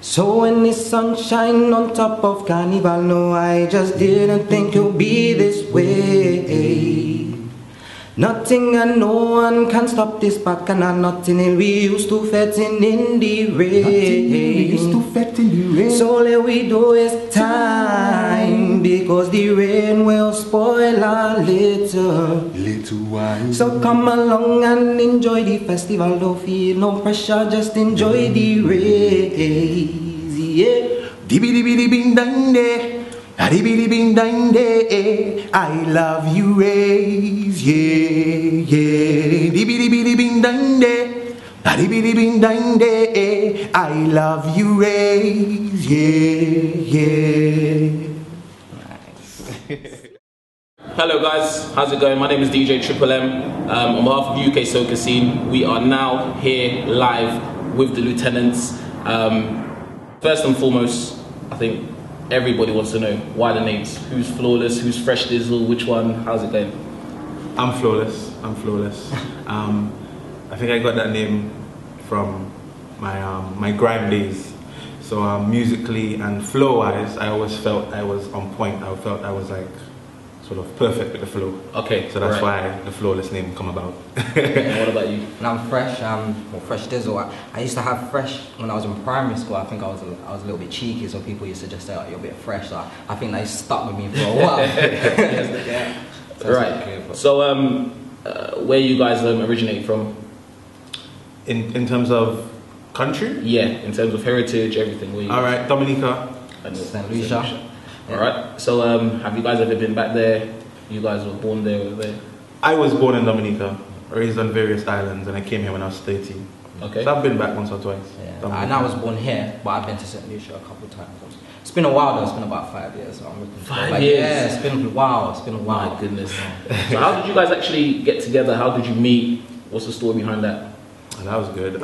So when the sun shine on top of Carnival, no, I just didn't think you'd be this way. Nothing and no one can stop this bacchanal. Nothing we used to fetting in the rain. So let we do is time, because the rain will spoil our little wine. So come along and enjoy the festival. Don't feel no pressure, just enjoy the race. Yeah. Dibby-dibby-dibby-dang-day. A-dibby-dibby-dang-day. I love you, rays, yeah, yeah. Dibby-dibby-dibby-dang-day. A-dibby-dibby-dang-day. I love you, rays, yeah, yeah. Nice. Hello guys, how's it going? My name is DJ Triple M. On behalf of UK Soca Scene, we are now here live with the Lutenants. First and foremost, I think everybody wants to know why the names. Who's Flawless? Who's Fresh Dizzle? Which one? How's it going? I'm Flawless. I think I got that name from my grime days. So musically and flow-wise, I always felt I was on point. I felt I was like sort of perfect with the flow. Okay. So that's why the Flawless name come about. And what about you? And I'm Fresh. Fresh Dizzle. I used to have Fresh when I was in primary school. I think I was a little bit cheeky, so people used to just say, "Oh, you're a bit fresh." So I think that stuck with me for a while. Yeah. So right. So where you guys originate from? In terms of country? Yeah, in terms of heritage, everything. Where you Alright, Dominica. And St. Lucia. Yeah. Alright, so have you guys ever been back there? You guys were born there or there? I was born in Dominica, raised on various islands, and I came here when I was 13. Okay. So I've been back once or twice. Yeah. And I was born here, but I've been to St. Lucia a couple of times. It's been a while though, it's been about 5 years. So I'm looking 5 years? Yeah, it's been a while, My goodness. So how did you guys actually get together? How did you meet? What's the story behind that? And that was good.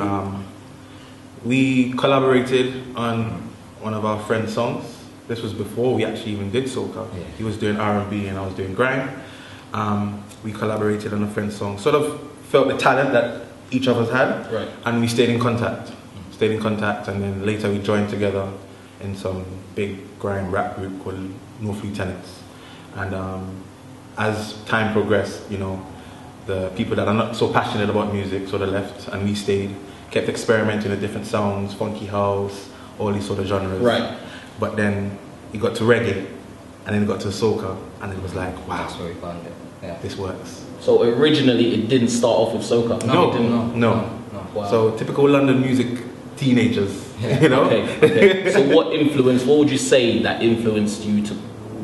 We collaborated on one of our friend's songs. This was before we actually even did soca. Yeah. He was doing R&B and I was doing grime. We collaborated on a friend's song. Sort of felt the talent that each of us had, right. And we stayed in contact. And then later we joined together in some big grime rap group called North Lutenants. And as time progressed, you know, the people that are not so passionate about music sort of left, and we stayed, kept experimenting with different sounds, funky house, all these sort of genres. Right. But then it got to reggae, and then it got to soca, and it was like, wow, That's where we found it. Yeah. this works. So originally it didn't start off with soca? No. Wow. So typical London music teenagers, you know? Okay. So what would you say that influenced you to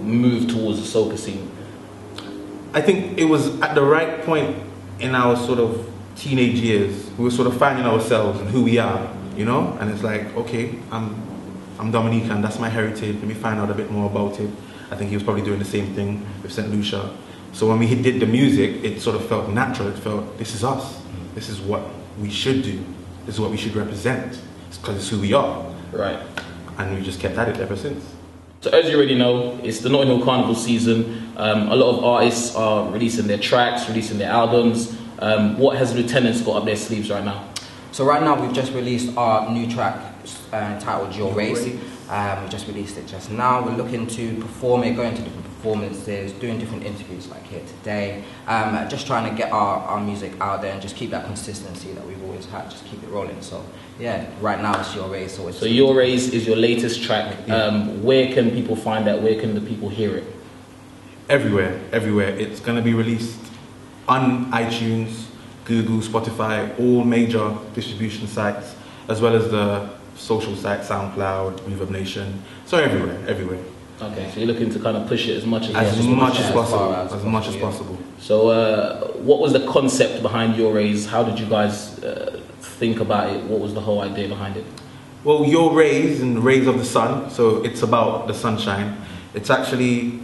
move towards the soca scene? I think it was at the right point in our sort of teenage years. We were sort of finding ourselves and who we are, you know? And it's like, okay, I'm Dominican, that's my heritage, let me find out a bit more about it. I think he was probably doing the same thing with St. Lucia. So when we did the music, it sort of felt natural. It felt, this is us. This is what we should do. This is what we should represent. It's because it's who we are. Right. And we just kept at it ever since. So as you already know, it's the Notting Hill Carnival season. A lot of artists are releasing their tracks, releasing their albums. What has Lutenants got up their sleeves right now? So right now we've just released our new track entitled Your Race. We just released it just now. We're looking to perform it, going to different performances, doing different interviews like here today. Just trying to get our music out there and just keep that consistency that we've always had, just keep it rolling. So yeah, right now it's Your Race. So Your Race is your latest track. Yeah. Where can people find that? Where can the people hear it? Everywhere. It's going to be released on iTunes, Google, Spotify, all major distribution sites, as well as the social sites, SoundCloud, Reverb Nation. So everywhere. Okay, so you're looking to kind of push it as much as possible. So what was the concept behind Your Rays? How did you guys think about it? What was the whole idea behind it? Well, Your Rays and Rays of the Sun, so it's about the sunshine. It's actually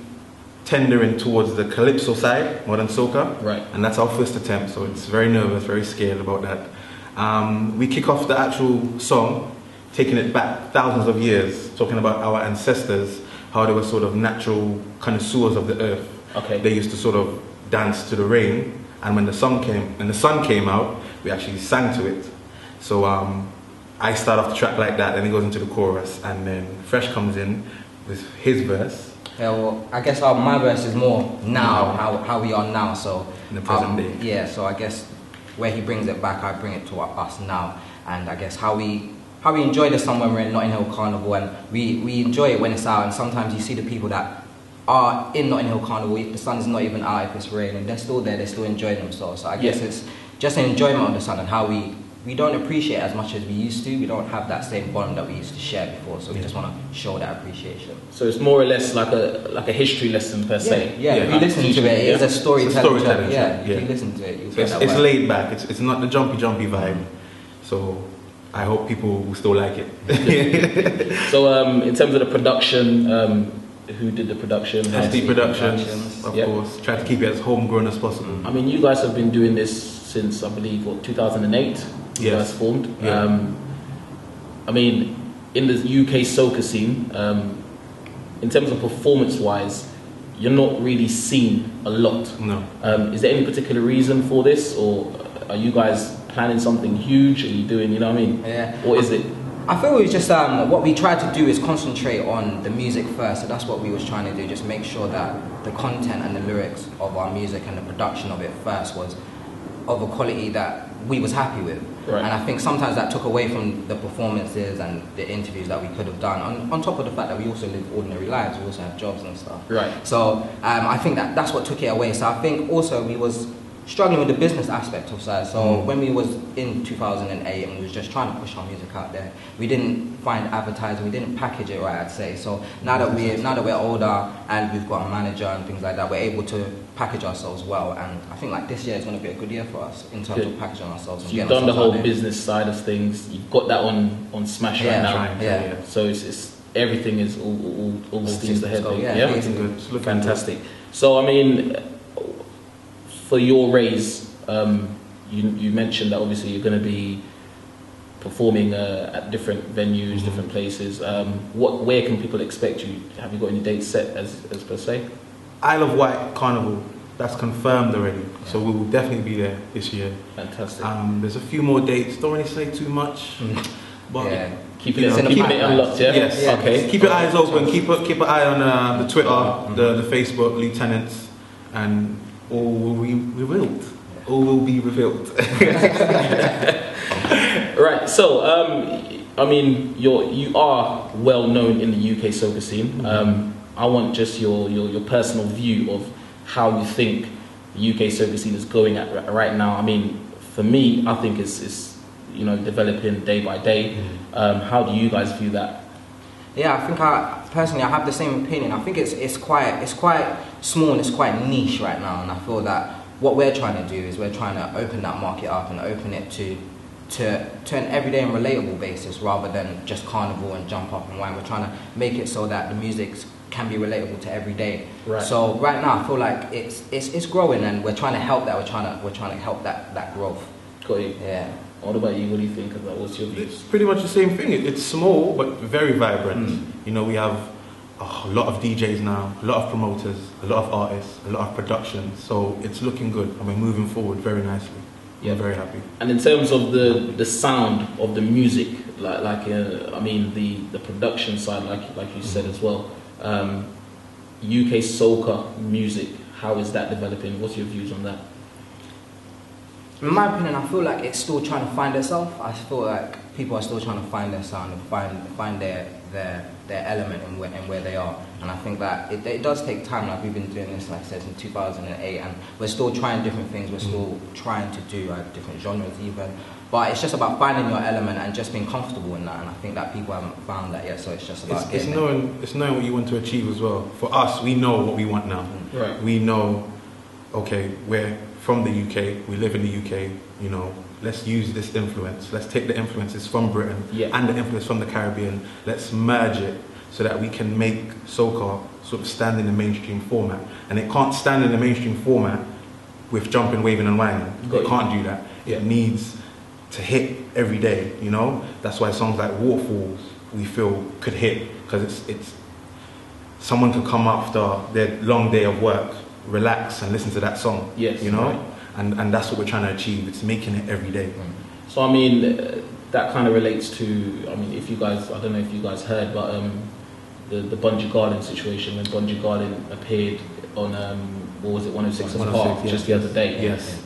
tendering towards the calypso side, modern soca. Right. And that's our first attempt, so it's very nervous, very scared about that. We kick off the actual song, taking it back thousands of years, talking about our ancestors, how they were sort of natural connoisseurs of the earth. Okay. They used to sort of dance to the rain, and when the sun came out, we actually sang to it. So I start off the track like that, then it goes into the chorus, and then Fresh comes in with his verse. Yeah, well, I guess my verse is more now, how we are now. So in the present day. Yeah, so I guess where he brings it back, I bring it to us now, and I guess how we enjoy the song when we're in Notting Hill Carnival, and we enjoy it when it's out. And sometimes you see the people that are in Notting Hill Carnival, if the sun's not even out, if it's raining, they're still there, they're still enjoying themselves. So I guess it's just an enjoyment of the sun, and how we don't appreciate it as much as we used to. We don't have that same bond that we used to share before, so we just want to show that appreciation. So it's more or less like a history lesson per se. Yeah, if you listen to it, it's a storytelling. Yeah, if you listen to it, you'll get that. It's laid back. It's not the jumpy vibe. So I hope people will still like it. So in terms of the production, who did the production? SD Productions, of course. Try to keep it as homegrown as possible. I mean, you guys have been doing this since, I believe, 2008. You guys formed. Yeah. I mean, in the UK soca scene, in terms of performance-wise, you're not really seen a lot. No. Is there any particular reason for this, or are you guys planning something huge? Are you doing, you know what I mean? Yeah. Or is it? I feel it's just what we tried to do is concentrate on the music first. So that's what we was trying to do, just make sure that the content and the lyrics of our music and the production of it first was of a quality that we was happy with. Right. And I think sometimes that took away from the performances and the interviews that we could have done, on top of the fact that we also live ordinary lives, we also have jobs and stuff. Right. So I think that's what took it away. So I think also we was struggling with the business aspect of that. So when we was in 2008 and we was just trying to push our music out there, we didn't find advertising, we didn't package it right, I'd say. So now that we're older and we've got a manager and things like that, we're able to package ourselves well. And I think like this year is going to be a good year for us in terms of packaging ourselves. So you've done the whole business side of things. You've got that on Smash right now. Yeah. So it's everything is all steams ahead. Yeah, it's good. Fantastic. So I mean, for your raise, you mentioned that obviously you're going to be performing at different venues, different places. Where can people expect you? Have you got any dates set as per se? Isle of Wight Carnival, that's confirmed already. Yeah. So we will definitely be there this year. Fantastic. There's a few more dates. Don't really say too much, but keep it unlocked. Yeah. Yes. Yeah. Okay. Keep your eyes open. Keep an eye on the Twitter, the Facebook, Lutenants, and all will be revealed. All will be revealed. Right. So, I mean, you are well known in the UK soca scene. I want just your personal view of how you think the UK soca scene is going at right now. I mean, for me, I think it's developing day by day. How do you guys view that? Yeah, I think personally I have the same opinion. I think it's quite small and it's quite niche right now, and I feel that what we're trying to do is we're trying to open that market up and open it to an everyday and relatable basis rather than just carnival and jump up and wine. We're trying to make it so that the music can be relatable to every day. Right. So right now I feel like it's growing, and we're trying to help that. We're trying to help that growth. Got you. Yeah. What about you? What do you think about? What's your views? It's pretty much the same thing. It's small but very vibrant. We have a lot of DJs now, a lot of promoters, a lot of artists, a lot of production. So it's looking good, and we're moving forward very nicely. Yeah, very happy. And in terms of the sound of the music, I mean the production side, like you said as well, UK soca music, how is that developing? What's your views on that? In my opinion, I feel like it's still trying to find itself. I feel like people are still trying to find their sound and find their element and where they are. And I think that it does take time. Like we've been doing this, like I said, in 2008, and we're still trying different things. We're still trying to do different genres even. But it's just about finding your element and just being comfortable in that. And I think that people haven't found that yet. So it's just about it's knowing what you want to achieve as well. For us, we know what we want now. Right. We know, okay, we're from the UK, we live in the UK, let's use this influence. Let's take the influences from Britain and the influence from the Caribbean. Let's merge it so that we can make soca sort of stand in the mainstream format. And it can't stand in the mainstream format with jumping, waving and whining. It can't do that. It needs to hit every day, That's why songs like Waterfalls we feel could hit, because it's someone could come after their long day of work, relax and listen to that song. Yes, Right. And that's what we're trying to achieve. It's making it every day. So I mean, that kind of relates to, I mean, if you guys, I don't know if you guys heard, but the Bungee Garden situation, when Bungee Garden appeared on, what was it, 106 and Park, just the other day. Yes.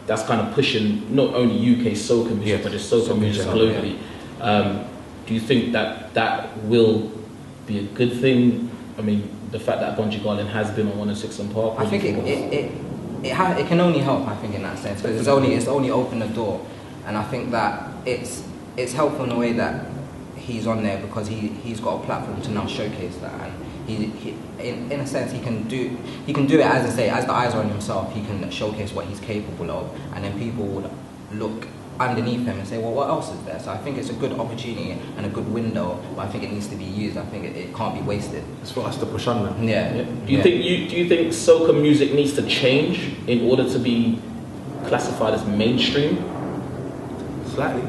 That's kind of pushing not only UK soca music, but just soca music globally. Do you think that will be a good thing? I mean, the fact that Bungee Garden has been on 106 and Park. I think it can only help. I think in that sense, because it's only opened the door, and I think that it's helpful in a way that he's on there because he's got a platform to now showcase that, and he in a sense he can do it, as I say, as the eyes are on himself. He can showcase what he's capable of, and then people would look underneath him and say, well, what else is there? So I think it's a good opportunity and a good window, but I think it needs to be used. I think it can't be wasted. It's for us to push on now. Yeah. Do you think soca music needs to change in order to be classified as mainstream? Slightly.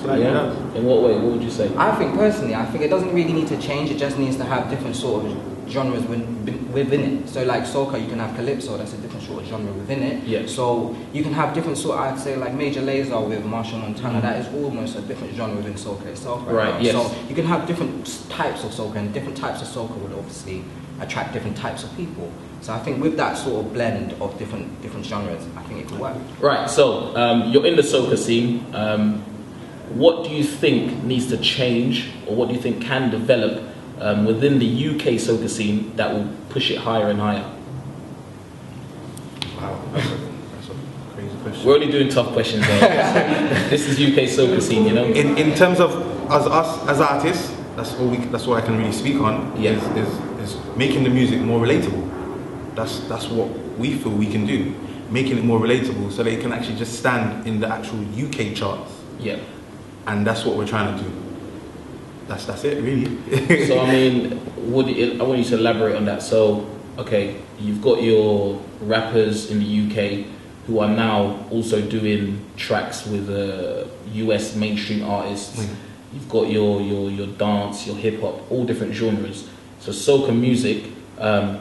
It does. In what way? What would you say? I think personally, it doesn't really need to change. It just needs to have different sort of genres within it. So like soca, you can have calypso, that's a different sort of genre within it. Yeah. So you can have different sort, I'd say like Major Lazer with Marshall Montana, that is almost a different genre within soca itself. Right, yes. So you can have different types of soca, and different types of soca would obviously attract different types of people. So I think with that sort of blend of different genres, I think it could work. Right, so you're in the soca scene. What do you think needs to change, or what do you think can develop within the UK soca scene that will push it higher and higher? Wow, that's a crazy question. We're only doing tough questions though. This is UK soca scene, you know? In terms of us as artists, that's all I can really speak on. Yeah. Is making the music more relatable. That's what we feel we can do. Making it more relatable so that it can actually just stand in the actual UK charts. Yeah. And that's what we're trying to do. That's it, really. So I mean, I want you to elaborate on that. So, okay, you've got your rappers in the UK who are now also doing tracks with US mainstream artists. You've got your dance, your hip hop, all different genres. So soca music,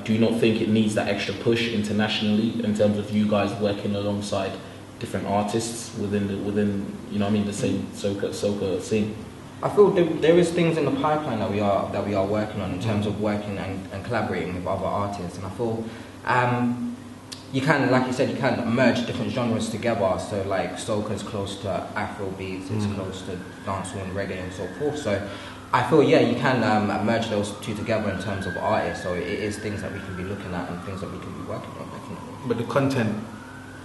do you not think it needs that extra push internationally in terms of you guys working alongside different artists within you know what I mean, the same soca scene? I feel there is things in the pipeline that we are working on in terms of working and collaborating with other artists, and I feel you can, like you said, you can merge different genres together. So like soca is close to Afro beats, it's close to dancehall and reggae and so forth. So I feel you can merge those two together in terms of artists. So it is things that we can be looking at and things that we can be working on, definitely. But the content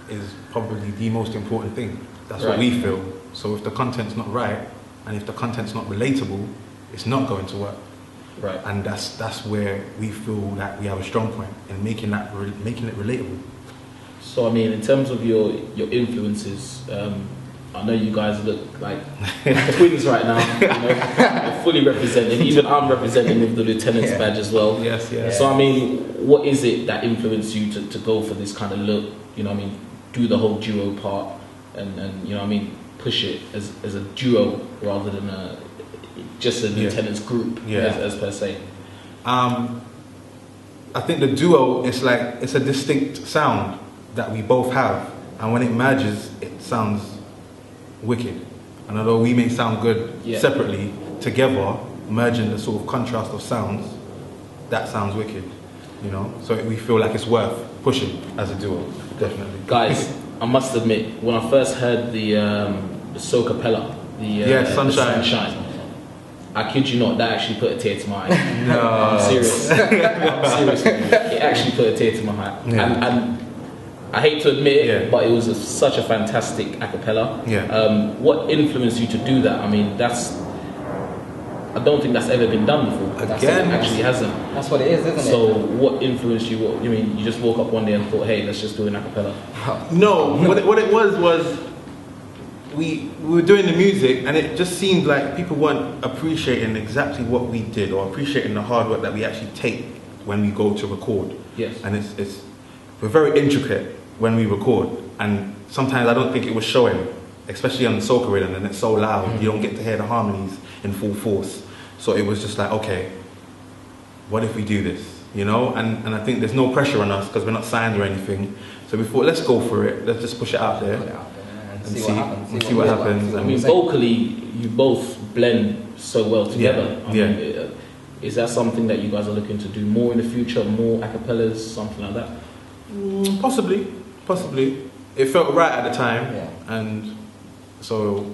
is probably the most important thing. That's what we feel. So if the content's not right, and if the content's not relatable, it's not going to work. Right. And that's where we feel that we have a strong point in making it relatable. So I mean, in terms of your influences, I know you guys look like twins right now. You know, you're fully represented. Even I'm representing with the Lutenants badge as well. Yes, yes. So I mean, what is it that influenced you to go for this kind of look? You know what I mean? Do the whole duo part and you know what I mean? Push it as a duo rather than just a Lutenants group as per se. I think the duo is like, it's a distinct sound that we both have, and when it merges, it sounds wicked. And although we may sound good separately, together, merging the sort of contrast of sounds, that sounds wicked, you know? So we feel like it's worth pushing as a duo, definitely. Guys, I must admit, when I first heard the Socapella, the Sunshine, I kid you not, that actually put a tear to my eye. No. I'm serious. I'm serious. It actually put a tear to my eye. Yeah. And I hate to admit it, but it was such a fantastic a cappella. Yeah. What influenced you to do that? I mean, I don't think that's ever been done before. Again, it actually hasn't. That's what it is, isn't it? So what influenced you? You mean you just woke up one day and thought, hey, let's just do an a cappella? No, what it was we were doing the music, and it just seemed like people weren't appreciating exactly what we did, or appreciating the hard work that we actually take when we go to record. Yes. And we're very intricate when we record, and sometimes I don't think it was showing, especially on the soca rhythm, and it's so loud, you don't get to hear the harmonies in full force. So it was just like, okay, what if we do this? You know, and I think there's no pressure on us because we're not signed or anything. So we thought, let's go for it. Let's just push it out there. and see what happens. see what happens. I mean, vocally, you both blend so well together. I mean, is that something that you guys are looking to do more in the future, more acapellas, something like that? Possibly. It felt right at the time, and so,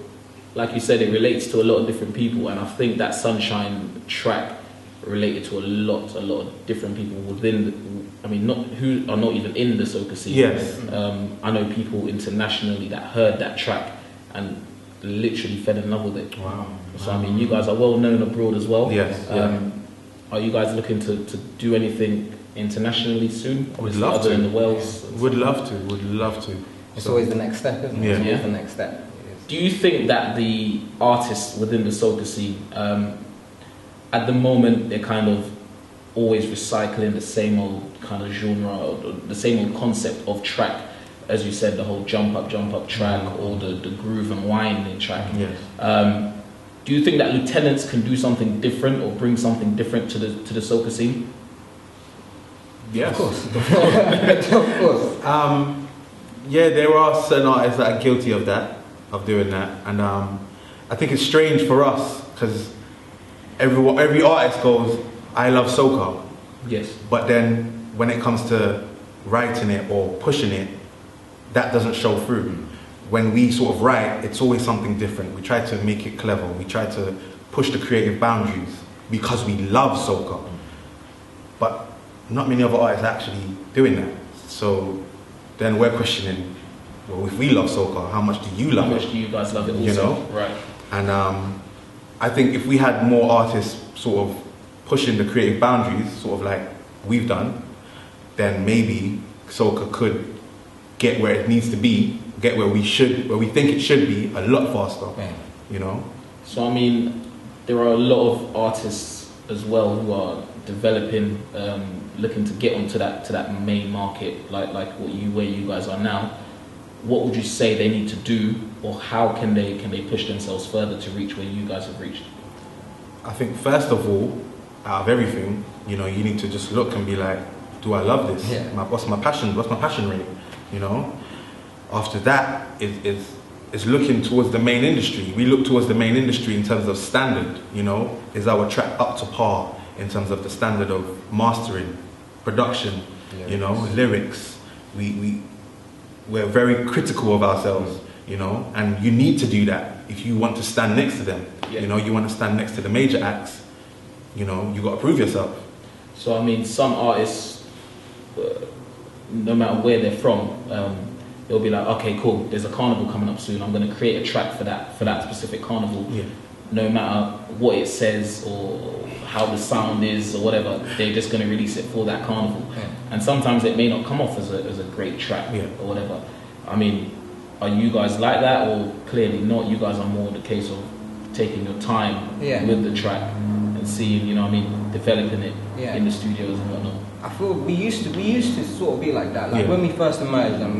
like you said, it relates to a lot of different people, and I think that Sunshine track related to a lot of different people within. Who are not even in the soca scene. Yes. I know people internationally that heard that track and literally fell in love with it. Wow. So I mean, you guys are well known abroad as well. Yes. Are you guys looking to do anything internationally soon? Would love other to. than the Wales. Would love to. It's always the next step, isn't it? Yeah. It's always the next step. Do you think that the artists within the soca scene, at the moment, they're kind of always recycling the same old kind of genre, or the same old concept of track, as you said, the whole jump up track, or the groove and winding track? Yes. Do you think that Lutenants can do something different or bring something different to the soca scene? Yes. Of course. Of course. Yeah, there are certain artists that are guilty of doing that, and I think it's strange for us because every artist goes, "I love soca," Yes. but then when it comes to writing it or pushing it, that doesn't show through. When we sort of write, it's always something different. We try to make it clever. We try to push the creative boundaries because we love soca. But not many other artists are actually doing that. So then we're questioning, well, if we love soca, how much do you love it? How much do you guys love it also? You know? Right. And I think if we had more artists sort of pushing the creative boundaries, sort of like we've done, then maybe soca could get where it needs to be, get where we think it should be a lot faster. Yeah. You know? So I mean, there are a lot of artists as well who are developing, looking to get onto that main market, like where you guys are now. What would you say they need to do, or how can they push themselves further to reach where you guys have reached? I think first of all, out of everything, you know, you need to just look and be like, do I love this? Yeah. What's my passion? What's my passion rate? You know? After that is looking towards the main industry. We look towards the main industry in terms of standard, you know? Is our track up to par in terms of the standard of mastering, production, you know, lyrics? We're very critical of ourselves, you know? And you need to do that if you want to stand next to them. Yeah. You know, you want to stand next to the major acts, you know, you got to prove yourself. So I mean, some artists, no matter where they're from, they'll be like, okay, cool, there's a carnival coming up soon, I'm going to create a track for that specific carnival. Yeah. No matter what it says or how the sound is or whatever, they're just going to release it for that carnival. Yeah. And sometimes it may not come off as a great track or whatever. I mean, are you guys like that, or clearly not? You guys are more the case of taking your time with the track and seeing, you know what I mean, developing it in the studios and whatnot. I feel we used to sort of be like that. Like when we first emerged, and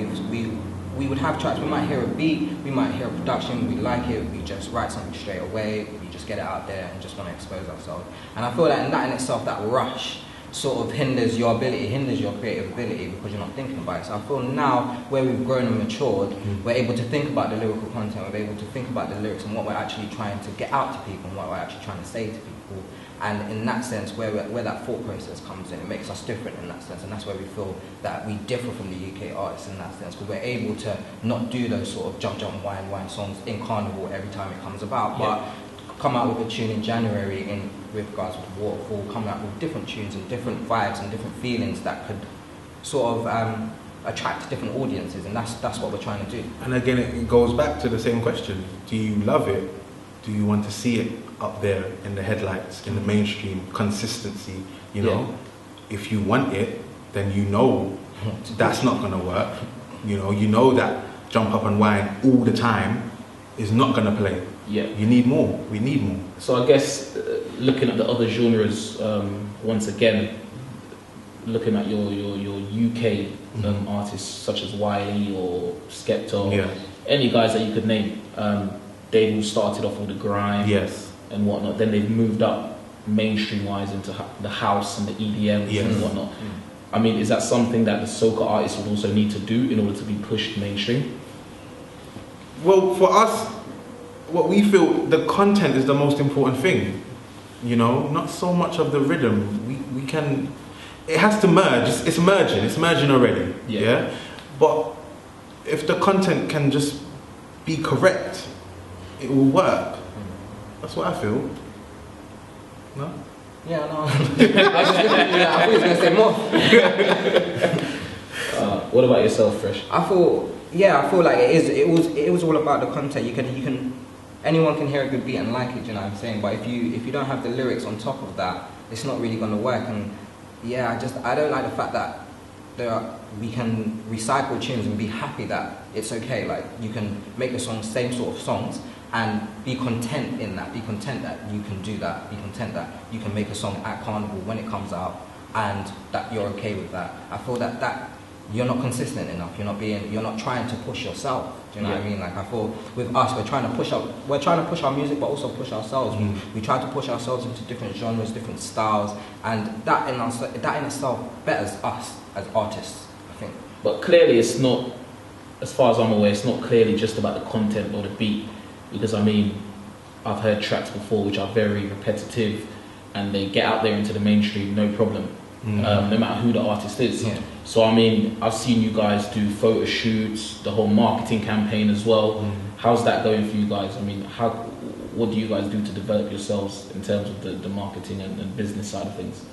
we would have tracks. We might hear a beat, we might hear a production, we like it, we just write something straight away. We just get it out there and just want to expose ourselves. And I feel that in itself, that rush sort of hinders your creative ability, because you're not thinking about it. So I feel now, where we've grown and matured, we're able to think about the lyrical content, we're able to think about the lyrics and what we're actually trying to get out to people and what we're actually trying to say to people. And in that sense, where that thought process comes in, it makes us different in that sense. And that's where we feel that we differ from the UK artists in that sense, because we're able to not do those sort of jump, wine songs in Carnival every time it comes about, but come out with a tune in January with regards with Waterfall, come out with different tunes and different vibes and different feelings that could sort of attract different audiences, and that's what we're trying to do. And again, it goes back to the same question. Do you love it? Do you want to see it up there in the headlights, in the mainstream, consistency, you know? If you want it, then you know that's not going to work. You know that jump up and whine all the time is not going to play. Yeah. You need more. We need more. So I guess looking at the other genres, once again, looking at your UK artists such as Wiley or Skepta, any guys that you could name, they all started off with the grime and whatnot. Then they've moved up mainstream-wise into the house and the EDMs and whatnot. I mean, is that something that the soca artists would also need to do in order to be pushed mainstream? Well, for us, what we feel, the content is the most important thing. You know, not so much of the rhythm. We can, it has to merge. It's merging already. Yeah. But if the content can just be correct, it will work. That's what I feel. No? Yeah, no. I thought he was going to say more. What about yourself, Fresh? I feel like it was all about the content. You can anyone can hear a good beat and like it, you know what I'm saying? But if you don't have the lyrics on top of that, it's not really gonna work. And yeah, I don't like the fact that we can recycle tunes and be happy that it's okay. Like you can make the songs, same sort of songs, and be content in that. Be content that you can do that. Be content that you can make a song at Carnival when it comes out, and that you're okay with that. I feel that you're not consistent enough. You're not trying to push yourself. Do you know what I mean? Like I feel with us, we're trying to push our music, but also push ourselves. We try to push ourselves into different genres, different styles, and that in itself betters us as artists, I think. But clearly, it's not, as far as I'm aware, it's not clearly just about the content or the beat, because I mean, I've heard tracks before which are very repetitive, and they get out there into the mainstream, no problem. No matter who the artist is. Yeah. So I mean, I've seen you guys do photo shoots, the whole marketing campaign as well. How's that going for you guys? I mean, what do you guys do to develop yourselves in terms of the marketing and business side of things?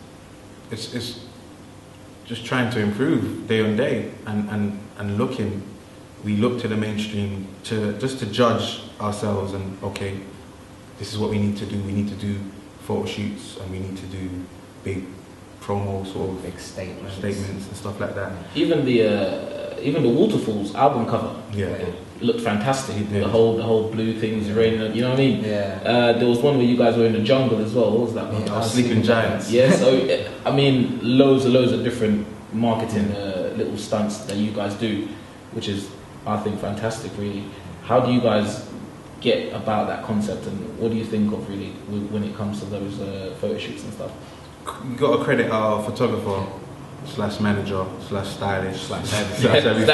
It's just trying to improve day on day and looking. We look to the mainstream to judge ourselves and okay, this is what we need to do. We need to do photo shoots and we need to do big promo sort of big statements and stuff like that. Even the Waterfalls album cover, looked fantastic. The whole blue things raining, you know what I mean? Yeah. There was one where you guys were in the jungle as well. What was that one? Yeah, Sleeping Giants. Yeah. So I mean, loads of different marketing little stunts that you guys do, which is I think fantastic. Really, how do you guys get about that concept, and what do you think of really when it comes to those photo shoots and stuff? You got to credit our photographer / manager / stylist / everything.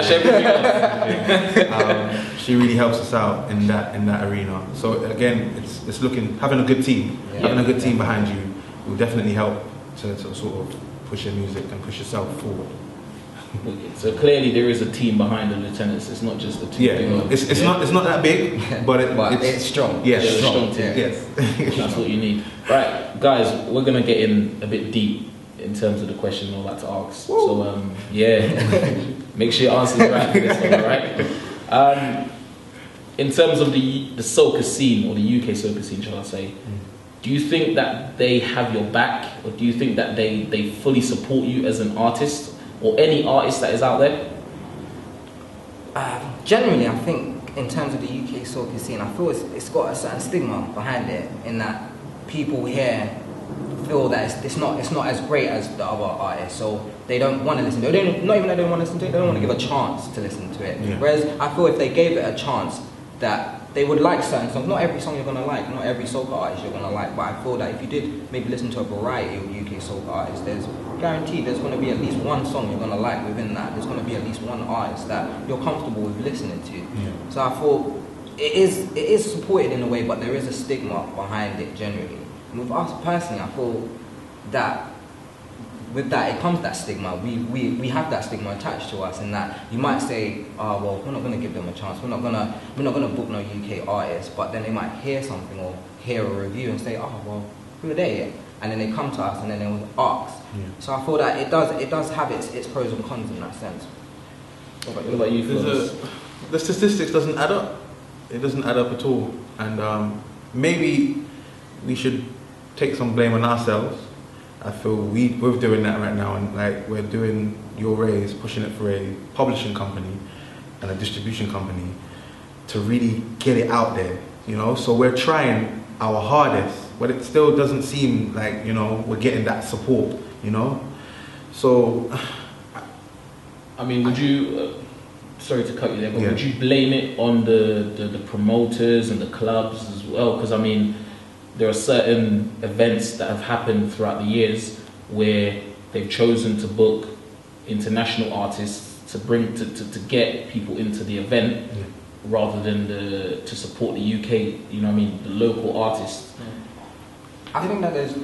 she really helps us out in that arena. So again, it's having a good team, having a good team behind you will definitely help to sort of push your music and push yourself forward. So clearly there is a team behind the Lutenants. It's not just the two. It's not that big, but it's strong. Yeah, it's strong team. Yes, that's what you need. Right, guys, we're gonna get in a bit deep in terms of the question I'm about to ask. Woo. So make sure you answer the right for this one. All right. In terms of the soca scene or the UK soca scene, shall I say? Do you think that they have your back, or do you think that they fully support you as an artist? Or any artist that is out there? Generally, I think in terms of the UK soca scene, I feel it's got a certain stigma behind it, in that people here feel that it's not as great as the other artists, so they don't want to listen to it. Not even that they don't want to listen to it, they don't want to give a chance to listen to it. Yeah. Whereas I feel if they gave it a chance, that they would like certain songs. Not every song you're going to like, not every soca artist you're going to like, but I feel that if you did maybe listen to a variety of UK soca artists, there's guaranteed there's going to be at least one song you're going to like within that. There's going to be at least one artist that you're comfortable with listening to. Yeah. So I thought it is supported in a way, but there is a stigma behind it generally. And with us personally, I feel that with that, it comes that stigma. We have that stigma attached to us, in that you might say, oh, well, we're not going to give them a chance. We're not going to book no UK artists. But then they might hear something or hear a review and say, oh, well, who are they? And then they come to us and then they will ask. Yeah. So I feel that it does have its pros and cons in that sense. What about you? The statistics doesn't add up. It doesn't add up at all. And maybe we should take some blame on ourselves. I feel we're doing that right now, and like we're doing Your Raise, pushing it for a publishing company and a distribution company to really get it out there, you know. So we're trying our hardest, but it still doesn't seem like, you know, we're getting that support, you know. So, I mean, would you? Sorry to cut you there, but would you blame it on the promoters and the clubs as well? Because I mean, there are certain events that have happened throughout the years where they've chosen to book international artists to bring to get people into the event, rather than to support the UK, you know what I mean, the local artists? I think that there's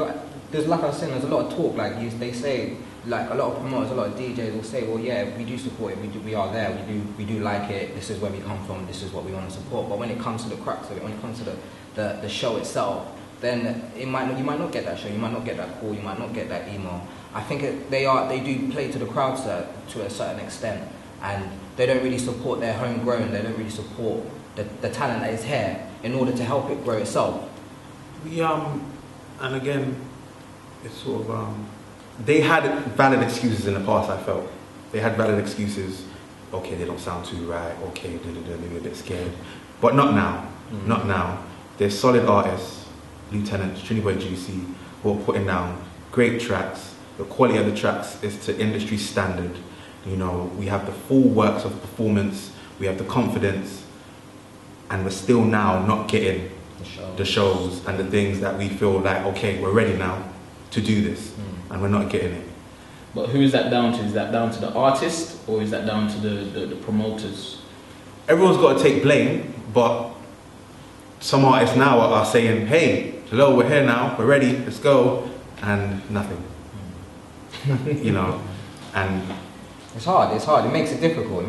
like I was saying, there's a lot of talk, like they say, like a lot of promoters, a lot of DJs will say, well, yeah, we do support it, we are there, we do like it, this is where we come from, this is what we want to support. But when it comes to the crux of it, when it comes to the show itself, then you might not get that show, you might not get that call, you might not get that email. I think they do play to the crowd to a certain extent, and they don't really support their homegrown, they don't really support the talent that is here in order to help it grow itself. And again, it's sort of, they had valid excuses in the past, I felt. They had valid excuses. Okay, they don't sound too right. Okay, maybe a bit scared. But not now. Not now. They're solid artists, Lutenants, Trini Boy Juicy, who are putting down great tracks. The quality of the tracks is to industry standard. You know, we have the full works of performance, we have the confidence, and we're still now not getting the shows and the things that we feel like, okay, we're ready now to do this, and we're not getting it. But who is that down to? Is that down to the artist, or is that down to the promoters? Everyone's got to take blame, but some artists now are saying, hey, hello, we're here now, we're ready, let's go, and nothing. You know, and it's hard, it makes it difficult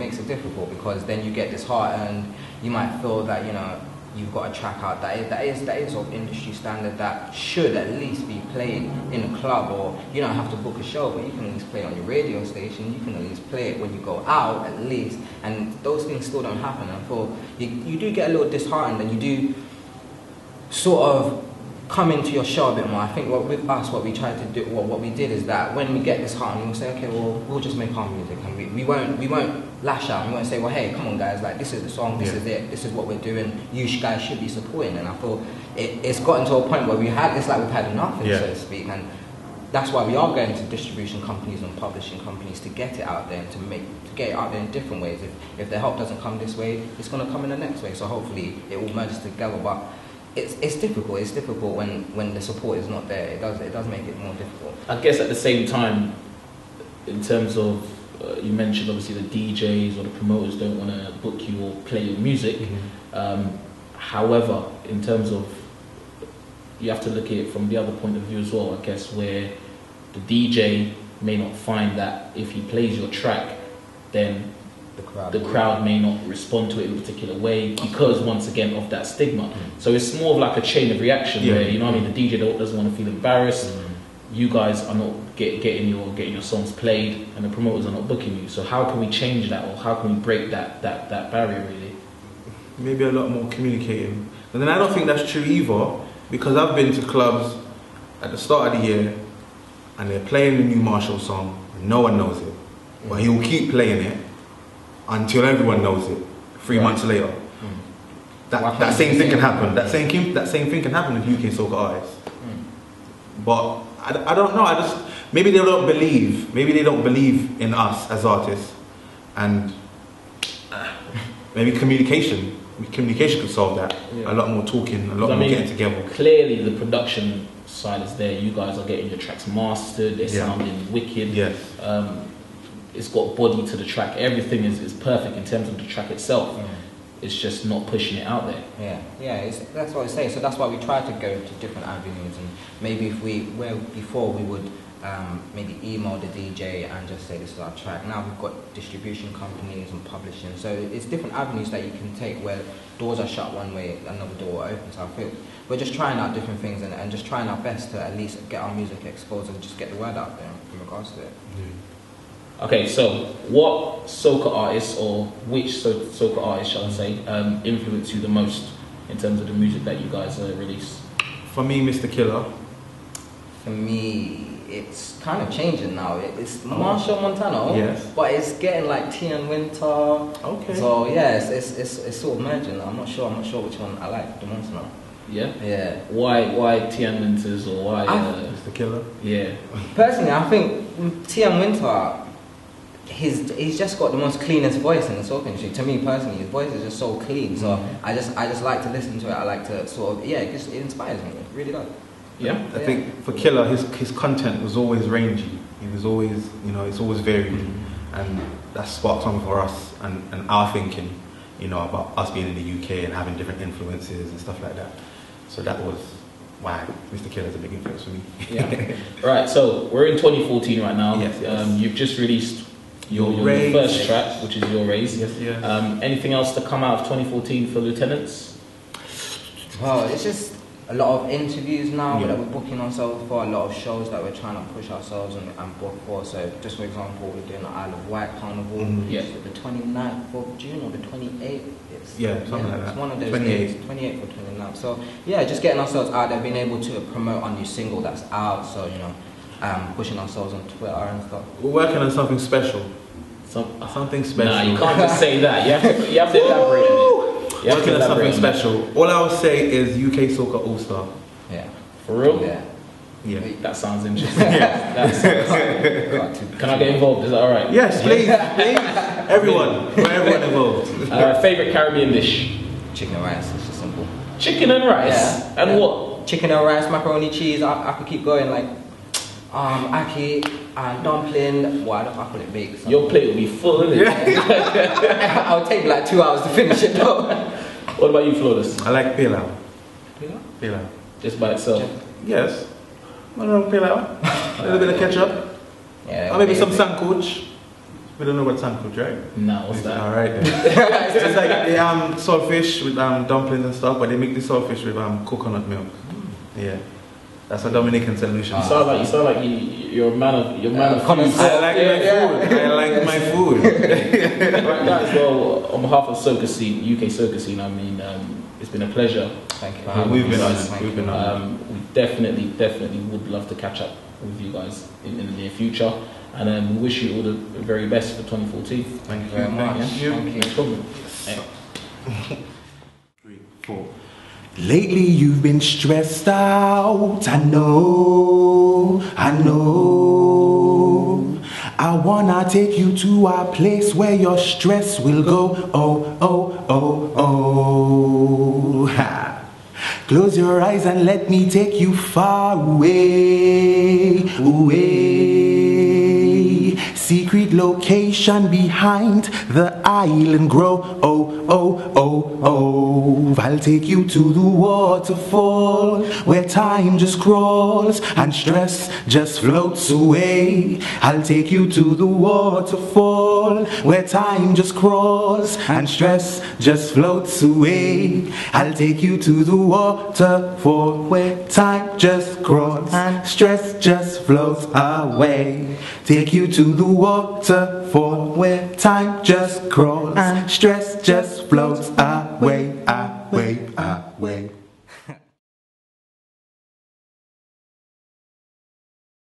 because then you get disheartened, you might feel that, you know, you've got a track out that is of industry standard, that should at least be played in a club, or you don't have to book a show, but you can at least play it on your radio station, you can at least play it when you go out at least, and those things still don't happen. I feel you do get a little disheartened, and you do sort of come into your show a bit more. I think with us, what we tried to do, what we did is that when we get disheartened, we'll say, okay, well, we'll just make our music, and we won't lash out. We won't say, well, hey, come on, guys, like this is the song, this is it, this is what we're doing. You guys should be supporting. And I feel it's gotten to a point where we've had enough, so to speak, and that's why we are going to distribution companies and publishing companies to get it out there and to get it out there in different ways. If the help doesn't come this way, it's going to come in the next way. So hopefully it all merges together. But it's difficult. It's difficult when the support is not there. It does make it more difficult. I guess at the same time, in terms of you mentioned obviously the DJs or the promoters don't want to book you or play your music. However, in terms of, you have to look at it from the other point of view as well, I guess, where the DJ may not find that if he plays your track, then the crowd may not respond to it in a particular way because, once again, of that stigma. So it's more of like a chain of reaction where, you know what I mean, the DJ doesn't want to feel embarrassed, you guys are not getting your songs played, and the promoters are not booking you. So how can we change that, or how can we break that barrier, really? Maybe a lot more communicating. And then I don't think that's true either, because I've been to clubs at the start of the year and they're playing the new Marshall song and no one knows it, but he will keep playing it until everyone knows it 3 months later. That same thing can happen. That same thing can happen with UK Soca artists. But I don't know. Maybe they don't believe. Maybe they don't believe in us as artists, and maybe communication could solve that. A lot more talking, a lot more getting together. Clearly, the production side is there. You guys are getting your tracks mastered. They're sounding wicked. Yes. It's got body to the track. Everything is perfect in terms of the track itself. It's just not pushing it out there. That's what I say. So that's why we try to go to different avenues, and maybe before we would maybe email the DJ and just say this is our track. Now we've got distribution companies and publishing, so it's different avenues that you can take where doors are shut one way, another door opens. So I feel we're just trying out different things and just trying our best to at least get our music exposed and just get the word out there in regards to it. Okay, so what soca artists, or which soca artists, shall I say, influence you the most in terms of the music that you guys release? For me, Mr. Killer. For me, it's kind of changing now. It's Marshall Montano, but it's getting like Tian Winter. Okay. So yeah, it's sort of merging. I'm not sure which one I like the most now. Yeah. Why Tian Winters, or why Mr. Killer? Yeah. Personally, I think Tian Winter, he's just got the most cleanest voice in the soca industry. To me personally, his voice is just so clean. So I just like to listen to it. I like to sort of it inspires me. It really does. Yeah. I think for Killer, his content was always rangy. He was always, it's always varied, and that sparked on for us and our thinking. you know, about us being in the UK and having different influences and stuff like that. So that was why Mr. Killer's a big influence for me. Yeah. Right, so we're in 2014 right now. Yes, yes. You've just released your first track, which is Your Raise. Yes, yes. Anything else to come out of 2014 for Lutenants? Well, it's just a lot of interviews now that we're booking ourselves for, a lot of shows that we're trying to push ourselves and book for. So, just for example, we're doing the Isle of Wight Carnival. Yeah. The 29th of June or the 28th. Something like that. It's one of those 28th. days, 28th or 29th. So, yeah, just getting ourselves out there, being able to promote our new single that's out. So, you know, pushing ourselves on Twitter and stuff. We're working on something special. Something special. Nah, you can't just say that. You have to elaborate on it. Working on something special. All I would say is UK Soca All Star. Yeah. For real? Yeah. Yeah. That sounds interesting. Can I get involved? Is that alright? Yes, please, please. Everyone involved. Favorite Caribbean dish? Chicken and rice, it's just simple. Chicken and rice? Yeah. And what? Chicken and rice, macaroni, cheese, I could keep going, like ackee, dumpling, I call it baked. So. Your plate will be full, isn't it? Yeah. I'll take like 2 hours to finish it though. What about you, Flawless? I like pilau. Pilau. Just by itself? Yes. I don't know, pilau. A little bit of ketchup. Yeah. Or maybe some sandcoach. We don't know what sandcoach, right? No, what's that? Alright then. It's like the saltfish with dumplings and stuff, but they make the saltfish with coconut milk. Yeah. That's a Dominican solution. You sound like you're a man of food. I like my food. I like my food. Right, guys. Well, on behalf of Soca Scene, UK Soca Scene, I mean, it's been a pleasure. Thank you. We've been on it. We definitely would love to catch up with you guys in the near future, and we wish you all the very best for 2014. Thank you very much. Thank you. Thank you. No problem. 3, 4. Lately you've been stressed out, I know. I wanna take you to a place where your stress will go, ha. Close your eyes and let me take you far away. Secret location behind the island grove. I'll take you to the waterfall where time just crawls and stress just floats away. I'll take you to the waterfall where time just crawls and stress just floats away. I'll take you to the waterfall where time just crawls and stress just floats away. Take you to the waterfall where time just crawls and stress just floats away.